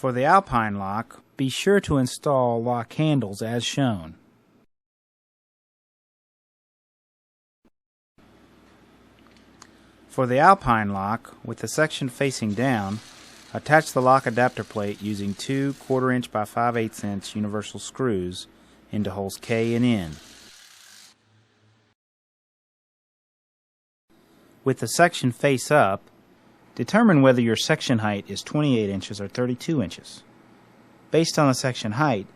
For the Alpine lock, be sure to install lock handles as shown. For the Alpine lock, with the section facing down, attach the lock adapter plate using two 1/4 inch by 5/8 inch universal screws into holes K and N. With the section face up, determine whether your section height is 28 inches or 32 inches. Based on the section height,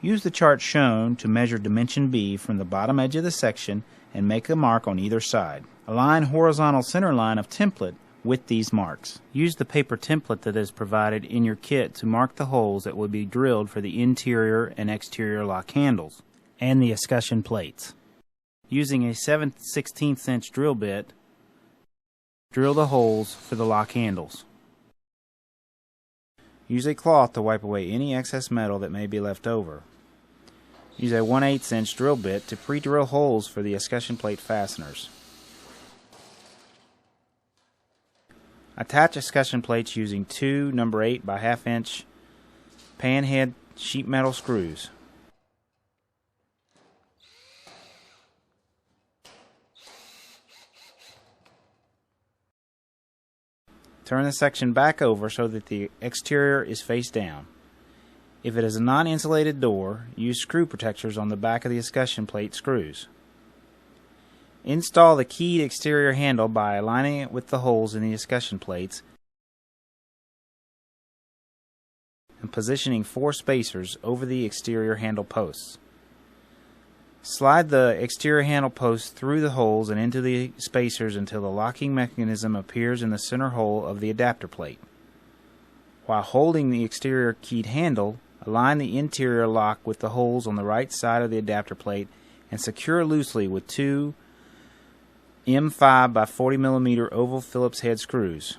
use the chart shown to measure dimension B from the bottom edge of the section and make a mark on either side. Align horizontal center line of template with these marks. Use the paper template that is provided in your kit to mark the holes that will be drilled for the interior and exterior lock handles and the escutcheon plates. Using a 7/16 inch drill bit, drill the holes for the lock handles. Use a cloth to wipe away any excess metal that may be left over. Use a 1/8 inch drill bit to pre-drill holes for the escutcheon plate fasteners. Attach escutcheon plates using two No. 8 by 1/2 inch panhead sheet metal screws. Turn the section back over so that the exterior is face down. If it is a non-insulated door, use screw protectors on the back of the escutcheon plate screws. Install the keyed exterior handle by aligning it with the holes in the escutcheon plates and positioning 4 spacers over the exterior handle posts. Slide the exterior handle posts through the holes and into the spacers until the locking mechanism appears in the center hole of the adapter plate. While holding the exterior keyed handle, align the interior lock with the holes on the right side of the adapter plate and secure loosely with two M5 by 40 mm oval Phillips head screws.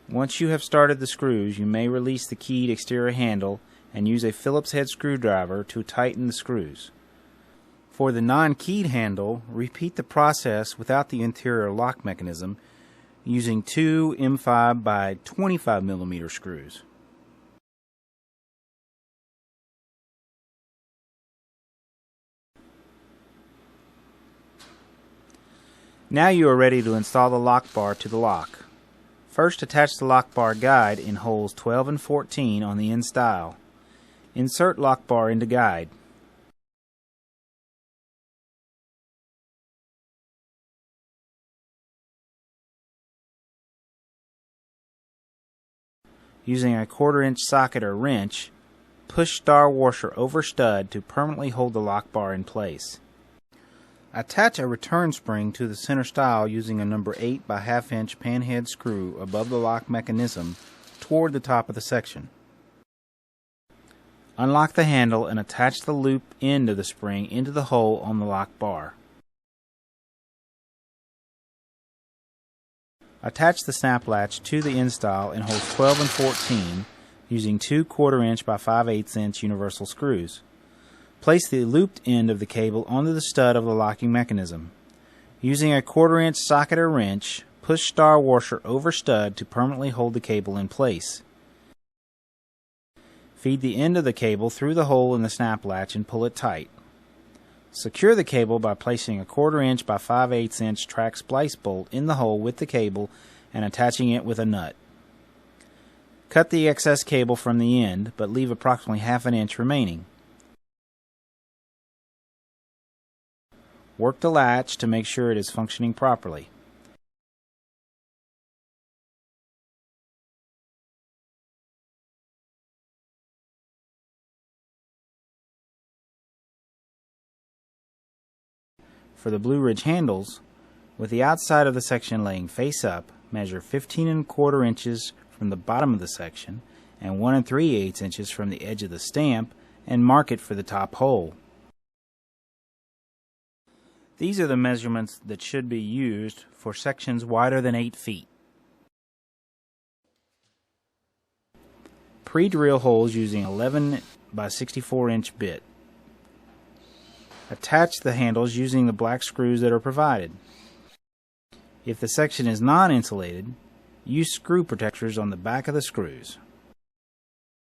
Once you have started the screws, you may release the keyed exterior handle and use a Phillips head screwdriver to tighten the screws. For the non-keyed handle, repeat the process without the interior lock mechanism using two M5 by 25 mm screws. Now you are ready to install the lock bar to the lock. First, attach the lock bar guide in holes 12 and 14 on the end stile. Insert lock bar into guide. Using a 1/4 inch socket or wrench, push star washer over stud to permanently hold the lock bar in place. Attach a return spring to the center stile using a No. 8 by 1/2 inch panhead screw above the lock mechanism toward the top of the section. Unlock the handle and attach the loop end of the spring into the hole on the lock bar. Attach the snap latch to the end stile in holes 12 and 14 using two 1/4 inch by 5/8 inch universal screws. Place the looped end of the cable onto the stud of the locking mechanism. Using a 1/4 inch socket or wrench, push star washer over stud to permanently hold the cable in place. Feed the end of the cable through the hole in the snap latch and pull it tight. Secure the cable by placing a 1/4 inch by 5/8 inch track splice bolt in the hole with the cable and attaching it with a nut. Cut the excess cable from the end, but leave approximately 1/2 inch remaining. Work the latch to make sure it is functioning properly. For the Blue Ridge handles, with the outside of the section laying face up, measure 15 1/4 inches from the bottom of the section and 1 3/8 inches from the edge of the stamp and mark it for the top hole. These are the measurements that should be used for sections wider than 8 feet. Pre-drill holes using 11 by 64 inch bit. Attach the handles using the black screws that are provided. If the section is non-insulated, use screw protectors on the back of the screws.